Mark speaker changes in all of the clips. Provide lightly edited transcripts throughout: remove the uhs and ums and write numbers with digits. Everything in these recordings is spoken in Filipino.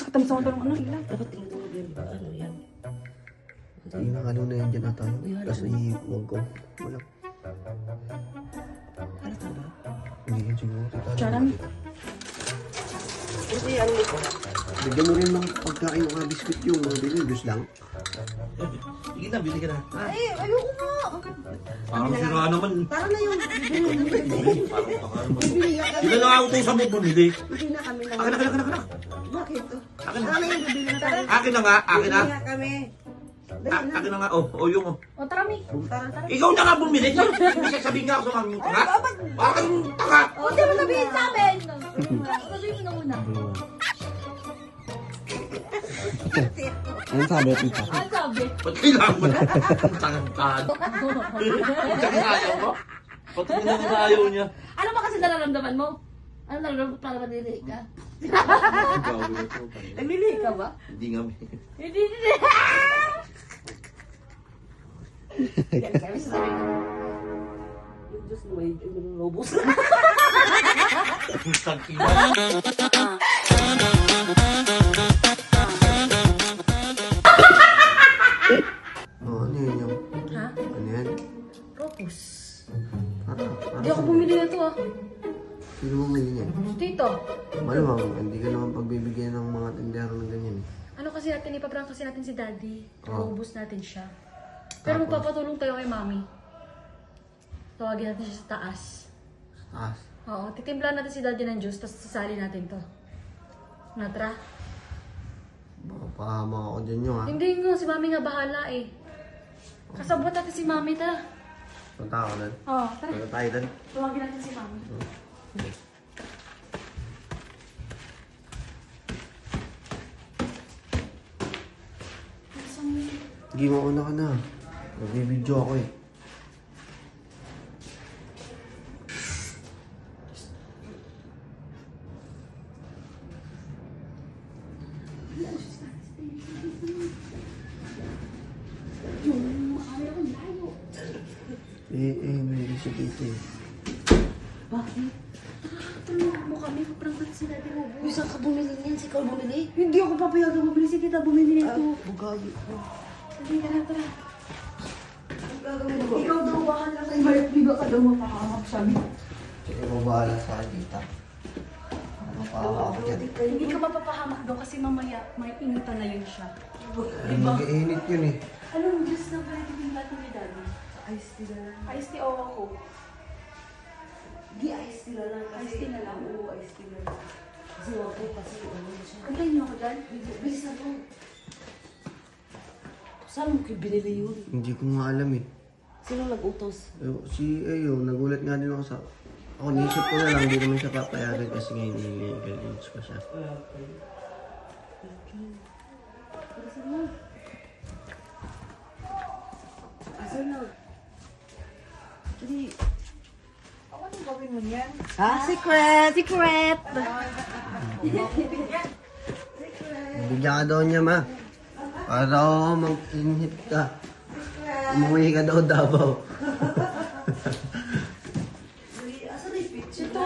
Speaker 1: Sakit sa mata ng ano, ilan.
Speaker 2: Dapat tinutulog yan ba? Ano yan?
Speaker 3: Yung nakano na yan dyan ata. Kasi huwag ko. Wala.
Speaker 2: Halata ba?
Speaker 3: Hindi yun siguro.
Speaker 1: Charan.
Speaker 2: Kasi ano mo ko?
Speaker 3: Bigyan mo rin ng pagkain ng mga biscuit yung mga binibus lang.
Speaker 4: Sige na, bili ka na.
Speaker 2: Ay, ayoko nga.
Speaker 4: Parang sira naman.
Speaker 2: Parang na yung
Speaker 4: Sila na ako tayo sa mo bumili.
Speaker 2: Hindi na kami na.
Speaker 4: Akin na.
Speaker 2: Bakit?
Speaker 4: Akin na.
Speaker 2: Sana yung bibili na tayo.
Speaker 4: Akin na nga, akin na.
Speaker 2: Bibili nga kami. Dali na.
Speaker 4: Akin na nga, yung
Speaker 1: O, tara, Mi.
Speaker 2: Tara.
Speaker 4: Ikaw na nga bumili. Hindi sabihin nga ako sa mga tanga. Bakit yung tanga?
Speaker 1: O, hindi mo sabihin sa amin. Sabihin mo na muna.
Speaker 3: Ano sabi, tita?
Speaker 1: Ano sabi?
Speaker 4: Ba't kailangan mo na? Tangan-tangan. Ba't ayaw mo? Ba't ayaw niya?
Speaker 1: Ano ba kasi nararamdaman mo? Ano nararamdaman mo para manili ka?
Speaker 2: Namili ka ba?
Speaker 4: Hindi nga.
Speaker 1: Hindi.
Speaker 2: Yan kami sasabihin ko. Yung Diyos mo, yung lobos.
Speaker 3: Oh, ano yun yung...
Speaker 1: Ha?
Speaker 3: Ano yan?
Speaker 1: Propus.
Speaker 3: Para
Speaker 1: Hindi ako bumili na ito ah.
Speaker 3: Sino mo may ganyan?
Speaker 1: Tito.
Speaker 3: Malamang, hindi ka naman pagbibigyan ng mga tindero ng ganyan.
Speaker 1: Ano kasi natin, ipaprank kasi natin si Daddy.
Speaker 3: Oh.
Speaker 1: Ipaubos natin siya. Pero magpapatulong tayo kay Mami. Tawagin natin siya sa taas.
Speaker 3: Taas.
Speaker 1: Oo, titimplan natin si Daddy ng juice, tapos sasali natin to. Natra?
Speaker 3: Baka pahama ako dyan yung ha.
Speaker 1: Hindi nga, si Mami nga bahala eh. Kasabot natin si Mami, tara.
Speaker 3: Punta ako doon.
Speaker 1: Oo, tara.
Speaker 3: Punta tayo doon.
Speaker 1: Tawagin natin si Mami.
Speaker 3: Hindi mo una ka na. Nagbibidyo ako eh. May gusto dito eh.
Speaker 2: Bakit?
Speaker 1: Tulungan mo kami, prank natin si Daddy mo.
Speaker 2: Uy, saan ka bumili niyan? Si Carl bumili?
Speaker 1: Hindi ako papayagan bumili si Tita, bumili nito.
Speaker 2: Bugagi ko.
Speaker 1: Hindi ka na, tara.
Speaker 2: Ang gagawin ko?
Speaker 1: Ikaw daw bahala kay Mark, di ba ka daw mapahahap sabi?
Speaker 3: Sige mo bahala sa akin dita. Mapahawa ako dyan.
Speaker 1: Hindi ka mapapahamak daw kasi mamaya may initan na yun siya.
Speaker 3: Ay, mag-iinit yun eh.
Speaker 1: Anong juice na pwede tingnan ni Daddy?
Speaker 2: Ice tea na lang.
Speaker 1: Ice tea o ako?
Speaker 2: Di ice tea na lang.
Speaker 1: Ice tea na lang.
Speaker 2: Oo, ice tea na lang. Kasi wag ko kasi ano na siya.
Speaker 1: Antayin niyo ako dyan?
Speaker 2: Bilis na po. Saan mo kayo binili yun?
Speaker 3: Hindi ko nga alam eh.
Speaker 2: Sino nag-utos?
Speaker 3: Si Ayo, nagulat nga din ako sa... Ako nisip ko na lang, hindi naman siya papayagan kasi ngayon illegal age pa siya.
Speaker 2: Asan na? Hindi.
Speaker 1: Anong gawin mo niyan?
Speaker 2: Ha? Secret!
Speaker 1: Secret!
Speaker 3: Bigyan ka daw niya, ma. Para daw mag-inhit ka. Umuwi ka daw Davao.
Speaker 2: Asan na yung picture?
Speaker 1: Ito.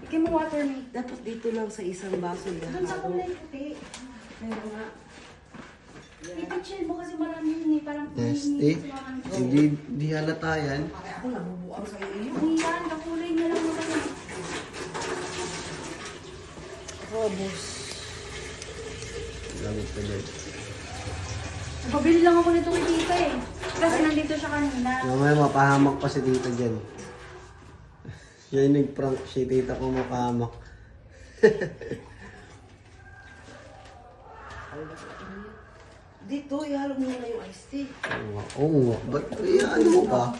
Speaker 1: Bigyan mo water me.
Speaker 2: Dapat dito lang sa isang baso yan.
Speaker 1: Doon sa kulay puti.
Speaker 2: Meron nga.
Speaker 1: I-picture mo kasi marami yun eh. Parang
Speaker 3: Testy. Hindi halata yan.
Speaker 2: Ako nabubuang sa iyo.
Speaker 1: Yan, kakulay niya lang naman.
Speaker 2: Robos.
Speaker 3: Gamit ka dyan.
Speaker 1: Pabili lang ako nito kay Tita eh. Kasi nandito siya kanina.
Speaker 3: Mamaya mapahamak pa si tita dyan. Siya yung nag-prank si tita ko mapahamak.
Speaker 2: Dito, ihalo mo na yung iced tea.
Speaker 3: Oo nga. Ba't ano mo pa?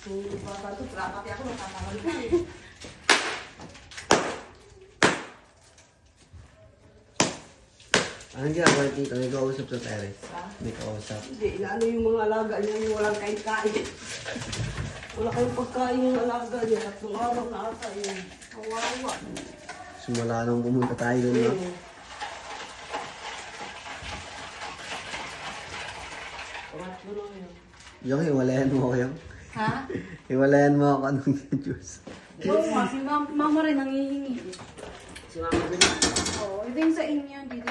Speaker 2: Kung baka ito, prakati ako, natatangal ko eh.
Speaker 3: Anong ginagawa ni tita? May kausap sa terrace. May kausap.
Speaker 2: Hindi, inaano yung mga alaga niya, yung walang kain-kain. Wala kayong pagkain yung alaga niya. 3 araw na ata yun. Kawawa.
Speaker 3: Simula nung pumunta tayo doon, no?
Speaker 2: Pangatlo lang yun.
Speaker 3: Yung hiwalayan mo ko yung.
Speaker 1: Ha?
Speaker 3: Hiwalayan mo ako ng juice.
Speaker 1: Oo nga, si mama rin nangihingi.
Speaker 2: Si mama din.
Speaker 1: Oo, ito yung sa inyo, dito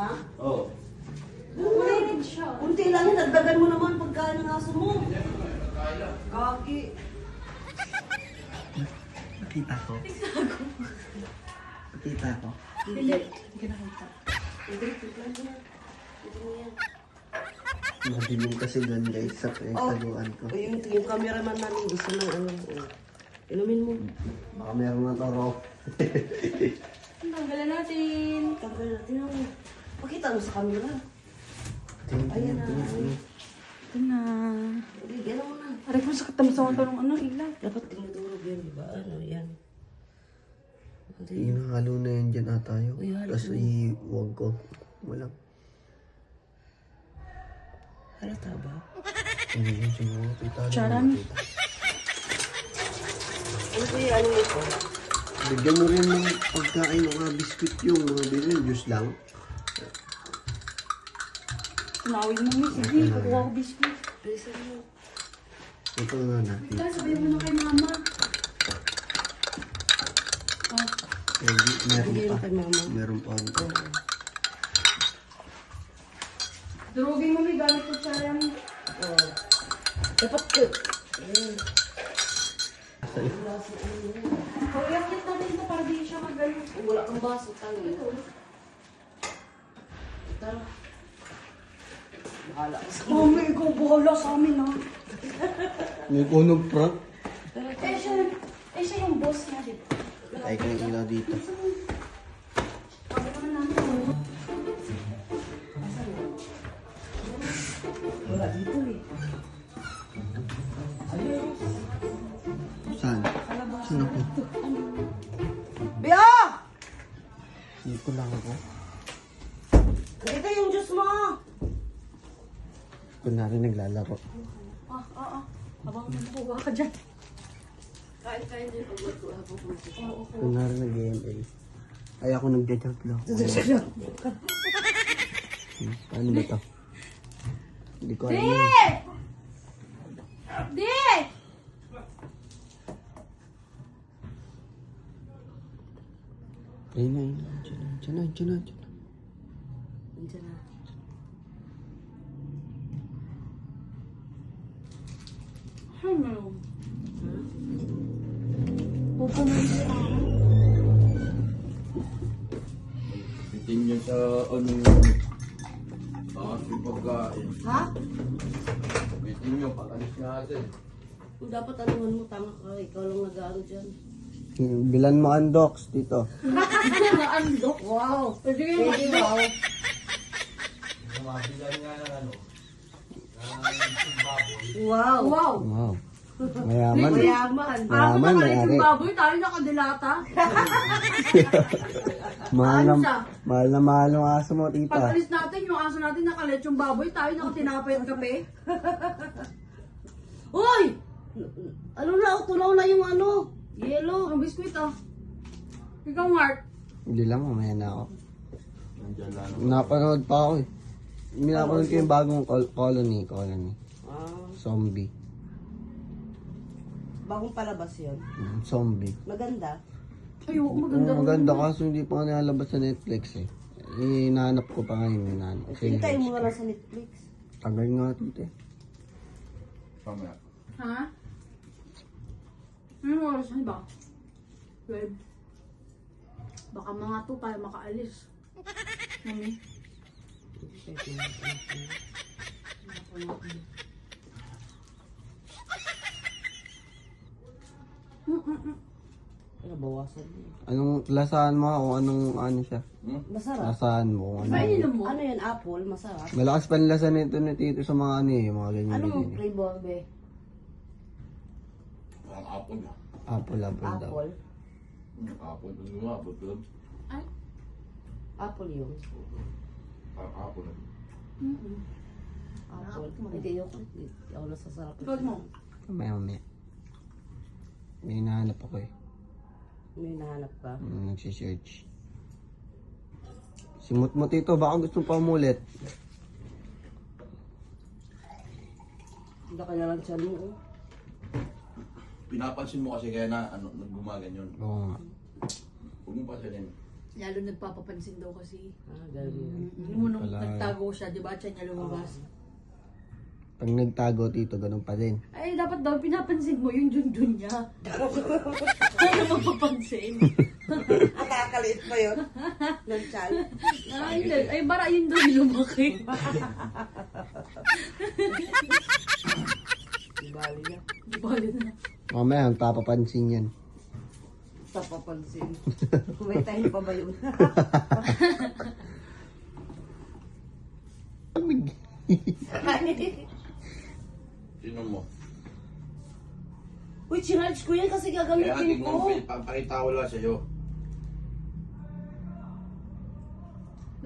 Speaker 2: Ha?
Speaker 4: Oo.
Speaker 1: Mahilig siya.
Speaker 2: Kunti lang yun, dagdagan mo naman pagkain ng aso mo. Kaki.
Speaker 3: Nakita ko. Nakita ko.
Speaker 2: Hindi.
Speaker 1: Hindi ka nakita.
Speaker 2: Hindi, tignan mo na. Tignan mo yan.
Speaker 3: Madilim kasi doon guys sa pinagtaguan ko.
Speaker 2: O yung cameraman namin gusto ng ano. Inumin mo.
Speaker 3: Baka meron na toro.
Speaker 1: Tanggalan natin.
Speaker 2: Tanggal natin ang... Pakita mo sa camera.
Speaker 3: Tingin,
Speaker 2: Ayan
Speaker 3: tingin,
Speaker 2: na.
Speaker 3: tingin, tingin.
Speaker 1: Ito na.
Speaker 2: Hindi, gano'n mo na.
Speaker 1: Aray ko sakit naman sa mga ano, ilan.
Speaker 2: Dapat tinudurog yan, di ba? Ano, yan. Hindi.
Speaker 3: Inahalo na yan dyan ata yun.
Speaker 2: Uy, halo
Speaker 3: Tapos
Speaker 2: mo.
Speaker 3: iwag ko. Walang.
Speaker 2: Halata ba?
Speaker 3: Hindi yun siguro. Kita na
Speaker 1: Charan.
Speaker 3: makita.
Speaker 2: Ano po yung ano ito?
Speaker 3: Bigyan mo rin ng pagkain ng mga biskuit yung mga bilhin. Juice lang.
Speaker 1: Tunawin mo, miss. Sige, kukuha ko biscuit.
Speaker 2: Bilisan mo.
Speaker 3: Ito na natin.
Speaker 1: Ika, sabihin mo na kay mama. Oh,
Speaker 3: Meron
Speaker 2: Bigyan
Speaker 3: pa.
Speaker 2: mo kay mama.
Speaker 3: Meron pa.
Speaker 1: durugin mo, may gamit ko siya yan.
Speaker 2: Oo. Dapat ko. Ayan.
Speaker 1: Pag-yakit natin ito para di siya magano.
Speaker 2: Oh, wala kang baso. Tangi. Tara. Bahala ka sa
Speaker 1: Mami, ikaw bahala sa amin, ha?
Speaker 3: May kunog prank.
Speaker 1: Siya yung boss niya, di ba?
Speaker 3: Ay ka ng ilaw dito.
Speaker 1: Sabi naman namin.
Speaker 2: wala dito eh.
Speaker 3: Saan? Saan ako?
Speaker 2: Bea!
Speaker 3: Dito lang ako.
Speaker 2: Dito yung juice mo.
Speaker 3: Kunwari naglalaro.
Speaker 1: Habang nakuha ka dyan.
Speaker 2: Kain-kain din pag magkuha.
Speaker 3: Kunwari nag-ML. Ay ako nagja-jump lang. Paano ba ito? Hindi ko alam.
Speaker 1: Di!
Speaker 3: Ayun na, ayun na. Diyan na, diyan na, diyan na, diyan na.
Speaker 2: Nandiyan na.
Speaker 1: Hello. Pupunan siya.
Speaker 4: Bitin nyo sa ano yung pagkain.
Speaker 2: Ha?
Speaker 4: Bitin nyo, patalis natin.
Speaker 2: Kung dapat anuhan mo, tama ka. Ikaw lang nag-ano dyan.
Speaker 3: Bilan mo ang docs dito.
Speaker 2: Naandok? Wow!
Speaker 1: Pwede kayo
Speaker 2: Pwede, wow.
Speaker 4: Mabilan nga ng ano.
Speaker 2: Wow!
Speaker 1: Wow!
Speaker 3: Wow. Mayaman.
Speaker 2: Mayaman.
Speaker 1: Parang
Speaker 3: Mayaman,
Speaker 1: nakalit
Speaker 3: may-ari.
Speaker 1: yung baboy, tayo nakadilata.
Speaker 3: Mahal
Speaker 1: Ano siya?
Speaker 3: na mahal ang aso mo,
Speaker 1: Pag
Speaker 3: tita.
Speaker 1: alis natin, yung aso natin nakalit yung baboy, tayo nakatinapay at kape.
Speaker 2: Hoy! Ano na, tunaw na yung ano? Yellow.
Speaker 1: Ang biskuit ah. Ikaw, Mark.
Speaker 3: Hindi lang, mamaya na ako.
Speaker 4: Nandiyan lang.
Speaker 3: Napanood pa ako eh. Minapanood ko yung bagong colony.
Speaker 2: Ah,
Speaker 3: Zombie.
Speaker 2: bagong palabas yun.
Speaker 3: Zombie.
Speaker 2: Maganda.
Speaker 1: Ayoko, maganda.
Speaker 3: Maganda kaso hindi pa nga nalabas sa Netflix eh. Hinahanap ko pa ngayon. Hinahanap.
Speaker 2: Hintayin mo nga lang sa Netflix.
Speaker 3: Tagal nga tito eh.
Speaker 4: Pamaya.
Speaker 1: Ha? Anong oras na ba? 12. Baka mga 2 tayo makaalis. Mami.
Speaker 2: Kaya bawasan mo.
Speaker 3: Anong lasahan mo kung anong ano siya?
Speaker 2: Masarap.
Speaker 3: Lasahan mo kung ano.
Speaker 1: Ay, ininom mo?
Speaker 2: Ano yan, apple? Masarap.
Speaker 3: Malakas pa nila sa nito ni Tito sa mga ano eh, yung mga ganyan
Speaker 2: Anong
Speaker 3: ganyan.
Speaker 2: flavor, be?
Speaker 4: Ang apple na.
Speaker 3: Apple daw.
Speaker 2: Apple?
Speaker 4: Apple. Ano nga, apple doon?
Speaker 1: Ay.
Speaker 2: Apple yun.
Speaker 4: Parang apple na.
Speaker 2: Apple. Hindi yun. Hindi ako nasasarap.
Speaker 1: Ikaw mo.
Speaker 3: Mamaya. May hinahanap ako eh.
Speaker 2: May nahanap ka.
Speaker 3: Nagsisearch. Simut mo tito, baka gusto pa umulit.
Speaker 2: Hindi ka na lang siya mo. Oh.
Speaker 4: Pinapansin mo kasi kaya na ano, gumaganyan.
Speaker 3: Oo nga.
Speaker 4: Huwag mo pansinin.
Speaker 1: Lalo nagpapapansin daw kasi.
Speaker 2: Ganyan.
Speaker 1: Nung
Speaker 3: Pala.
Speaker 1: nagtago siya, di ba? Siya niya lumabas.
Speaker 3: Pag nagtago, Tito, ganun pa din.
Speaker 1: Ay, dapat daw pinapansin mo yung junjun niya. Ano magpapansin?
Speaker 2: Nakakaliit pa yun. Ng chan.
Speaker 1: Ay, bara yun daw yung lumaki.
Speaker 2: Bali na.
Speaker 1: Di ba na?
Speaker 3: Mamaya, magpapapansin yan.
Speaker 2: Tapapansin. May tayo pa ba yun?
Speaker 4: Sino mo?
Speaker 2: Uy, chinarge ko yan kasi
Speaker 4: Kaya
Speaker 2: gagamitin
Speaker 4: tignan
Speaker 2: ko.
Speaker 4: mo, papakita ko lang sa'yo.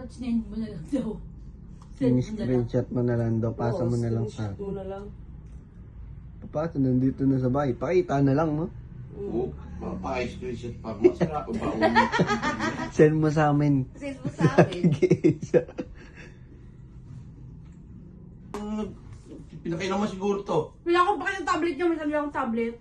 Speaker 1: Send mo na lang daw. Send mo na lang.
Speaker 3: Screenshot mo na lang daw. Pasa
Speaker 2: Oo,
Speaker 3: mo na lang sa...
Speaker 2: screenshot mo na lang.
Speaker 3: Papasa, nandito na sa bahay. Pakita na lang, no?
Speaker 4: Oo, papaka-screenshot pa. Masarap ba?
Speaker 3: Send mo sa amin.
Speaker 2: Send mo sa amin.
Speaker 4: Pinakailan mo siguro to.
Speaker 1: Wala akong pa kayong tablet niya. May sabi akong tablet.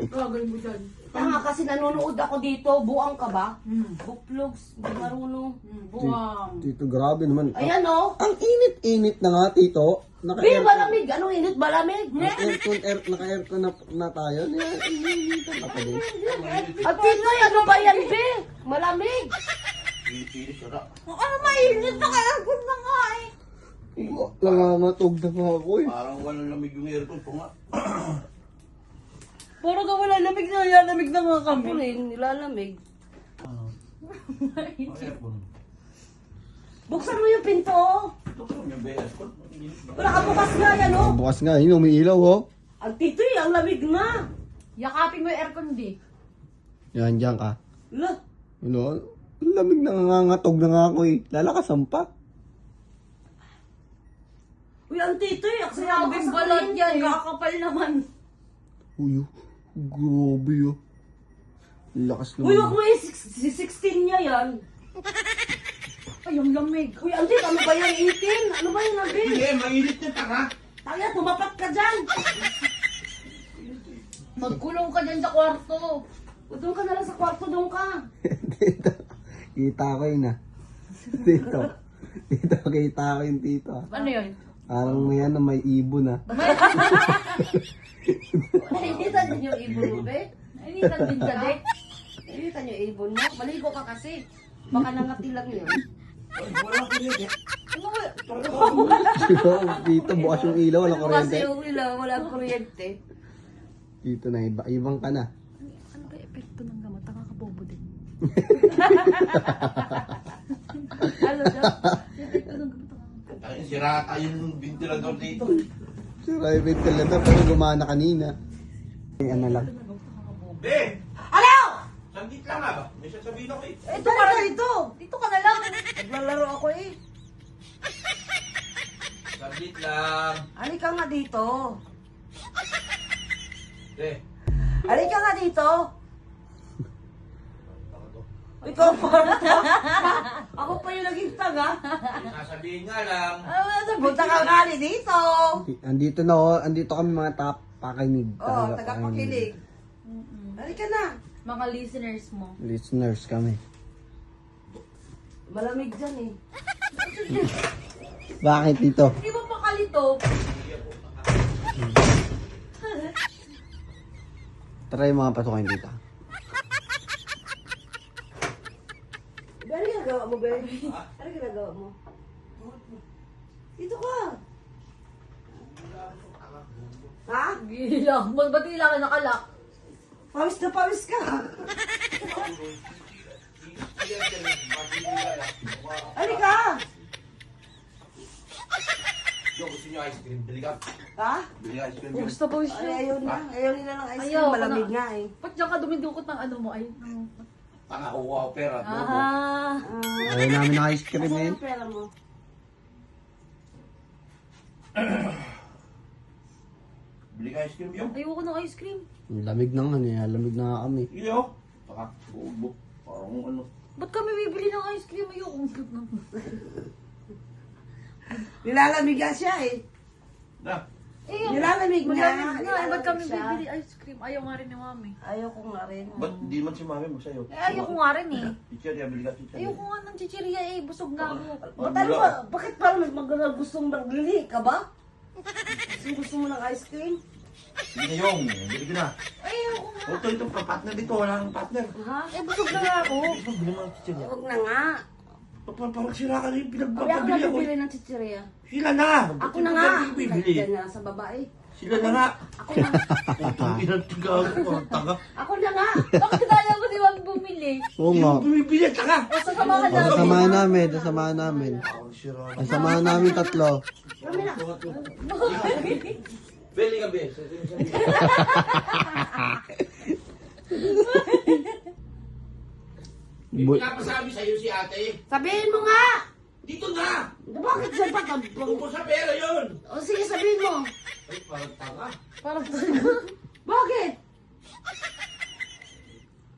Speaker 1: Gagawin mo dyan.
Speaker 2: Tanga kasi nanonood ako dito. Buang ka ba?
Speaker 1: Hmm.
Speaker 2: Bookvlogs. Hindi marunong.
Speaker 1: Buwang.
Speaker 3: Tito, grabe naman.
Speaker 2: Ayan o.
Speaker 3: Ang init-init na nga, Tito.
Speaker 2: Bil, malamig. Anong init? Malamig.
Speaker 3: Naka-aircon na tayo. Init na pa din.
Speaker 2: At Tito, ano ba yan, Bil? Malamig.
Speaker 4: Pili-pili, sarap.
Speaker 1: Ano mainit na kaya? Ganda nga eh.
Speaker 3: Langangatog na nga ako eh.
Speaker 4: Parang walang lamig yung aircon ko nga.
Speaker 1: Puro ka wala lamig na. Lamig na nga kami.
Speaker 2: Ako rin, nilalamig.
Speaker 4: Ang aircon.
Speaker 2: Buksan mo yung pinto.
Speaker 4: Ito ko yung aircon.
Speaker 2: Wala ka bukas nga yan, oh.
Speaker 3: Bukas nga, yun, umiilaw oh.
Speaker 2: Ang Tito, ang lamig na.
Speaker 1: Yakapin mo yung aircon, di.
Speaker 3: Yan, dyan ka.
Speaker 2: Lah.
Speaker 3: Ano? Lamig na nangangatog na nga ako eh. Lalakasan pa.
Speaker 2: Uy, ang Tito,
Speaker 1: Sabing balot yan. Kakapal naman.
Speaker 3: Uy, grabe oh. Lakas
Speaker 2: Uy,
Speaker 3: naman.
Speaker 2: huwag mo yung 16 niya yan.
Speaker 1: Ay, yung lamig.
Speaker 2: Uy, ang Tito, ano ba yan? 18? Ano ba yan, Bil?
Speaker 4: Hindi, mainit na tanga.
Speaker 2: Tanga, tumapat ka dyan.
Speaker 1: Magkulong ka dyan sa kwarto.
Speaker 2: O, doon ka na lang sa kwarto, doon ka.
Speaker 3: Tito, kita ko yun ah. Tito, kita ko yun Tito ah.
Speaker 1: Ano yun?
Speaker 3: Parang may ano, may ibon ah.
Speaker 2: Nainitan din yung ibon mo, be.
Speaker 1: Nainitan din ka, Dek.
Speaker 2: Nainitan yung ibon mo. Maligo ka kasi. Baka nangati lang yun.
Speaker 4: Wala ko yun.
Speaker 3: Tito, bukas yung ilaw, wala
Speaker 2: Kasi
Speaker 3: kuryente.
Speaker 2: yung ilaw, wala kuryente.
Speaker 3: Tito na, ibang ka na.
Speaker 1: Ano ba epekto ng gamot? Nakakabobo din. Ano daw? Epekto ng gamot.
Speaker 4: Ay, sirata yung ventilador dito.
Speaker 3: Si Raven talaga, pero gumana kanina. Ay, ano lang.
Speaker 4: Be!
Speaker 2: Ano?
Speaker 4: Saglit lang nga ba? May sasabihin ako eh.
Speaker 2: Ito ka na dito.
Speaker 1: Dito ka na lang.
Speaker 2: Naglalaro ako eh.
Speaker 4: Saglit lang.
Speaker 2: Halika nga dito.
Speaker 4: Be!
Speaker 2: Halika nga dito. Ikaw pa. Ako pa yung naging taga.
Speaker 4: Sasabihin nga lang.
Speaker 2: Punta ka nga dito.
Speaker 3: Andito na oh, andito kami mga pakinig.
Speaker 2: Oh, tagapakinig. Halika na.
Speaker 1: Mga listeners mo.
Speaker 3: Listeners kami.
Speaker 2: Malamig dyan eh.
Speaker 3: Bakit dito?
Speaker 1: Hindi mo pa kalito.
Speaker 3: Try mga pasukin dito.
Speaker 2: Ano ginagawa mo, Ben? Ano ginagawa mo? Dito ka. Ha?
Speaker 1: Gila. Ba't hindi lang nakalak?
Speaker 2: Pawis na pawis ka. Halika.
Speaker 4: Yo, gusto nyo ice cream? Bili ka.
Speaker 2: Ha?
Speaker 4: Bili ka ice cream yun.
Speaker 1: Gusto po
Speaker 2: Ay,
Speaker 1: siya.
Speaker 2: ayaw na. Ayaw nila ng ice cream.
Speaker 1: Ayaw,
Speaker 2: Malamig
Speaker 1: na.
Speaker 2: nga eh.
Speaker 1: Ba't diyan ka dumidukot ng ano mo? Ay,
Speaker 4: Tanga, kuha ko pera. Bobo.
Speaker 3: Ayaw namin ng ice cream
Speaker 2: Saan
Speaker 3: ngayon.
Speaker 2: ang pera mo?
Speaker 4: Bili ka ice cream yun.
Speaker 1: ayoko ng ice cream.
Speaker 3: Lamig na nga niya, lamig na nga kami.
Speaker 4: Iyo. Taka, bobo. Parang ano.
Speaker 1: Ba't kami bibili ng ice cream? Ayoko.
Speaker 2: Nilalamig nga siya eh.
Speaker 4: Na.
Speaker 2: Nilalamig na.
Speaker 1: Malamig na. Ba't kami
Speaker 2: siya.
Speaker 1: bibili ice cream? Ayaw nga rin ni mami.
Speaker 2: Ayaw ko nga rin.
Speaker 4: Ba't di man si mami mo sa'yo?
Speaker 1: Ayaw ko nga rin eh.
Speaker 4: Teacher, bili ka teacher.
Speaker 1: Ayaw ko nga ng chichirya eh. Busog na ako.
Speaker 2: Ba't ano ba? Bakit parang gustong maglili ka ba? Gusto mo ng ice cream?
Speaker 4: Bili na yung, bili ka na.
Speaker 1: Ayaw ko nga.
Speaker 4: Ito, partner dito, wala kang partner.
Speaker 2: Ha?
Speaker 1: Eh, busog na nga ako.
Speaker 4: Bili mo ang teacher niya.
Speaker 2: Huwag na nga.
Speaker 4: Parang sira ka na yung
Speaker 2: Kaya ako
Speaker 4: pinagpapabili ako.
Speaker 2: nabibili ng chichirya.
Speaker 4: Sila na!
Speaker 2: Ako na nga.
Speaker 4: Bibili.
Speaker 2: Diyan na sa babae.
Speaker 4: Sila na nga.
Speaker 2: Ako na.
Speaker 4: Putang pinagtigaw ko, tanga.
Speaker 2: Ako na nga.
Speaker 1: Bakit ayaw ko di ba bumili?
Speaker 3: Oo nga.
Speaker 4: Yung bumibili, tanga.
Speaker 1: O, sasamahan namin.
Speaker 3: Sasamahan namin, sasamahan namin.
Speaker 4: Sira ka.
Speaker 3: Sasamahan namin tatlo.
Speaker 4: Bili ka, be. Pinapasabi sa'yo si ate.
Speaker 2: Sabihin mo nga.
Speaker 4: Dito na!
Speaker 2: Bakit siya pa?
Speaker 4: Tungkol sa pera yun!
Speaker 2: O sige, sabihin mo.
Speaker 4: Ay, parang tanga.
Speaker 2: Parang bakit?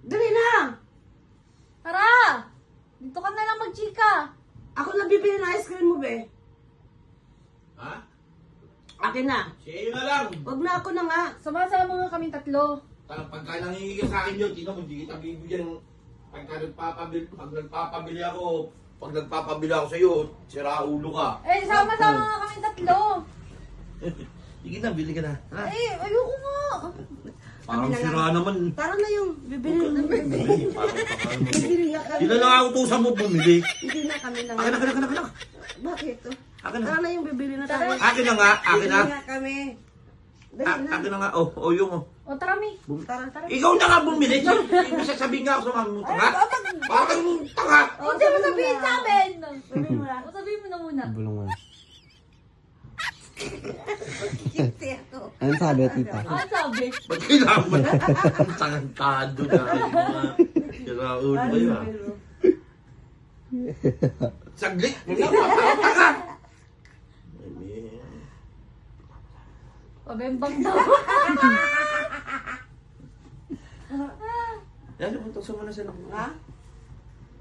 Speaker 2: Dali na.
Speaker 1: Tara! Dito ka na lang magchika.
Speaker 2: Ako na bibili ng ice cream mo, be.
Speaker 4: Ha?
Speaker 2: Akin na.
Speaker 4: Siya na lang.
Speaker 2: Wag na ako na nga.
Speaker 1: Sama-sama nga kami tatlo.
Speaker 4: Pagka nangingi ka sa akin yun, tino mo, hindi kita bibigyan. Pag nagpapabili ako, pag nagpapabili ako sa'yo, sira ulo ka.
Speaker 1: Eh, sama-sama nga kami tatlo.
Speaker 4: Sige na, bili ka na. Ha?
Speaker 1: Eh, ayoko nga.
Speaker 4: Parang sira naman.
Speaker 2: Tara na yung bibili na.
Speaker 4: Bili, parang pakal mo.
Speaker 2: Bibili nga kami.
Speaker 4: Di na lang ako utusan mo bumili.
Speaker 2: Hindi na kami na nga.
Speaker 4: Akin.
Speaker 2: Bakit?
Speaker 4: Akin na.
Speaker 2: Tara na yung bibili na tayo.
Speaker 4: Akin na nga, akin na.
Speaker 2: Bibili nga kami. Dali na.
Speaker 4: Akin na nga, oh yung oh.
Speaker 1: O, tara, Mi.
Speaker 2: Tara.
Speaker 4: Ikaw na nga bumili. Ibig sasabihin nga ako sa mami mo, tanga. Parang kang tanga.
Speaker 1: Hindi mo sabihin sa amin.
Speaker 2: Sabihin mo na.
Speaker 1: O, sabihin mo na muna.
Speaker 3: Bulungan.
Speaker 2: Kiti ako.
Speaker 3: Anong sabi, tita?
Speaker 1: Ano sabi?
Speaker 4: Ba't kailangan mo na? Ang tangantado na. Sira ulo ba yun? Saglit. Parang tanga.
Speaker 1: Pabembang daw.
Speaker 4: Yan, puntasan mo na sila.
Speaker 2: Ha?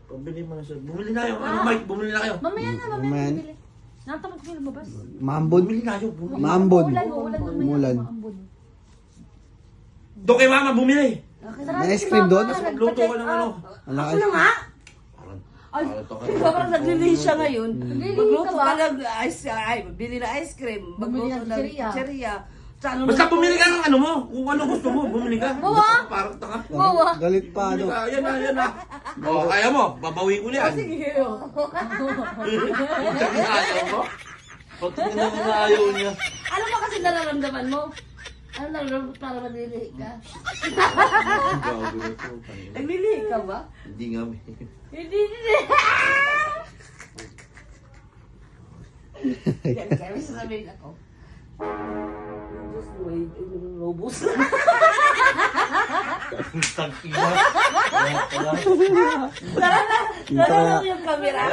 Speaker 4: Pabili mo na sila. Bumili na kayo. Ano, Mike? Bumili na kayo.
Speaker 1: Mamaya na,
Speaker 3: Mamaya.
Speaker 1: mamaya na bibili. Natamad ko lumabas.
Speaker 3: Mambod.
Speaker 4: Bumili na kayo. Bumili.
Speaker 3: Mambod.
Speaker 1: Ulan mamaya.
Speaker 3: Umulan.
Speaker 1: Maambon.
Speaker 4: Doon kay mama, bumili.
Speaker 3: May ice cream doon?
Speaker 4: Tapos magluto ka ng ano.
Speaker 3: Wala
Speaker 2: Ako na nga.
Speaker 1: Ay,
Speaker 2: Parang naglili siya ngayon.
Speaker 1: Naglilihi
Speaker 2: Magluto
Speaker 1: ka ba?
Speaker 2: ka ng bili na ice cream.
Speaker 1: Bumili
Speaker 2: Magluto
Speaker 1: ng
Speaker 2: ng
Speaker 1: chichirya.
Speaker 2: chichirya. Sa ano
Speaker 4: Basta
Speaker 2: na-
Speaker 4: bumili ka ng ano mo. Kung ano gusto mo, bumili ka.
Speaker 1: Bawa.
Speaker 4: Parang tanga.
Speaker 1: Bawa.
Speaker 3: Galit pa,
Speaker 4: Bumili
Speaker 3: ano?
Speaker 4: ka. Yan na. O, kaya mo. Babawiin ko na yan.
Speaker 1: Sige.
Speaker 4: Sabi na ayaw mo. Pati na naman na ayaw niya.
Speaker 2: Ano ba kasi nararamdaman mo? Ano nararamdaman mo para maglili ka? Naglili ka ba?
Speaker 4: Hindi nga.
Speaker 1: Hindi.
Speaker 2: Yan, kaya may sasabihin ako. Diyos mo, robos.
Speaker 4: Tangina.
Speaker 3: Tita,
Speaker 2: Yung camera.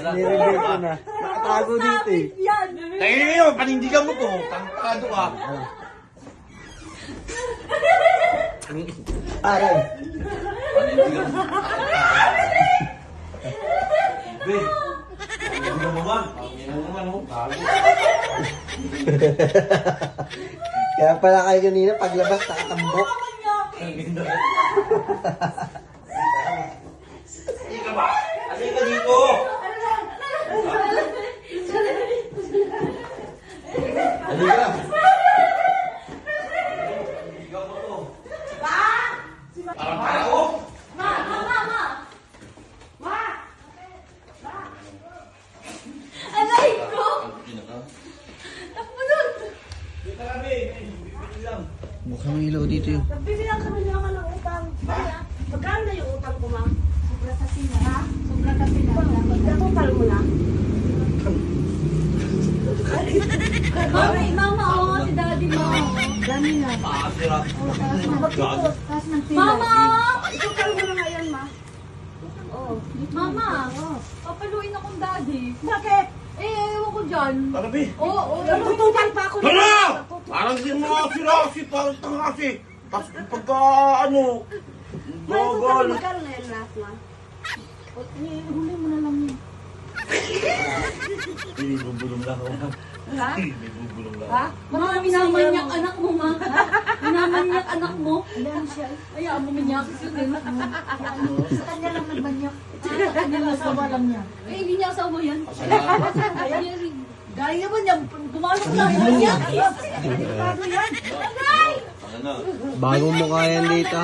Speaker 3: nireview ko na. Nakatago dito eh.
Speaker 1: Yan.
Speaker 4: Tingin niyo, panindigan mo ko. Tangkado ka.
Speaker 3: Aray.
Speaker 4: Panindigan mo. Be, hindi mo naman. Hindi mo naman, oh. Gago.
Speaker 3: Kaya pala kayo kanina, paglabas, nakatambok.
Speaker 4: Hindi ka ba? Ano ka dito? Ano ka? Ikaw mo to. Parang tao?
Speaker 1: Alay ko. Takbo nun.
Speaker 3: Buksan mo ilaw dito yun.
Speaker 2: Bibilang kami naman ng utang. Magkano na yung utang ko, ma'am?
Speaker 1: Sobra kasi na, ha? Sobra kasi na.
Speaker 2: Total mo na.
Speaker 1: Mama, oh, si daddy mo. Dami na.
Speaker 4: Pakasira. Gago.
Speaker 1: Taas ng sila. Mama!
Speaker 2: Total mo na ngayon, ma. Oo.
Speaker 1: Mama! Papaluin akong daddy.
Speaker 2: Bakit?
Speaker 1: Eh, ewan ko dyan.
Speaker 4: Tara, be.
Speaker 1: Oo,
Speaker 2: Nagtututal pa ako.
Speaker 4: Tara! Parang di mo sira kasi, parang tanga kasi. Tapos pagka ano,
Speaker 2: May total
Speaker 4: gagal.
Speaker 2: magkano na yan lahat, ma?
Speaker 1: Huli mo na lang yun.
Speaker 4: Binibubulong lang ako.
Speaker 1: Ha?
Speaker 4: Binibubulong lang.
Speaker 1: Ha? Mga minamanyak anak mo, ma. Minamanyak anak mo. Ayan siya. Ayaw mo manyak.
Speaker 5: Sa kanya lang nagbanyak. Sa kanya lang asawa lang niya.
Speaker 1: Eh, hindi niya asawa yan.
Speaker 4: Pasalamat.
Speaker 5: Gaya naman niya, gumasok lang. Banyak.
Speaker 4: Ano?
Speaker 3: Bagong mukha yan dito.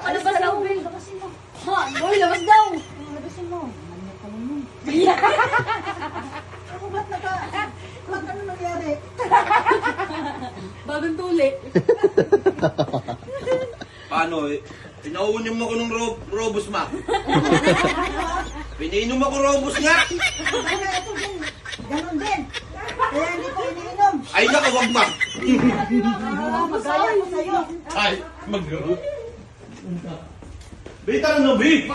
Speaker 1: Ano ba daw? Labasin mo. Ha? Boy, labas daw.
Speaker 5: Labasin mo. Banyak ka lang nun. Ako ba't ba't ano nangyari?
Speaker 1: Bagong tuli.
Speaker 4: Paano eh? Pinauunin mo ko ng Robus, ma. Pinainom ako Robus nga.
Speaker 5: Kaya ito din. Ganon din. Kaya hindi ko iniinom.
Speaker 4: Ay, naka, wag, ma.
Speaker 5: Magaya ko sa'yo.
Speaker 4: Ay, mag-garo. Bita na no, Bi.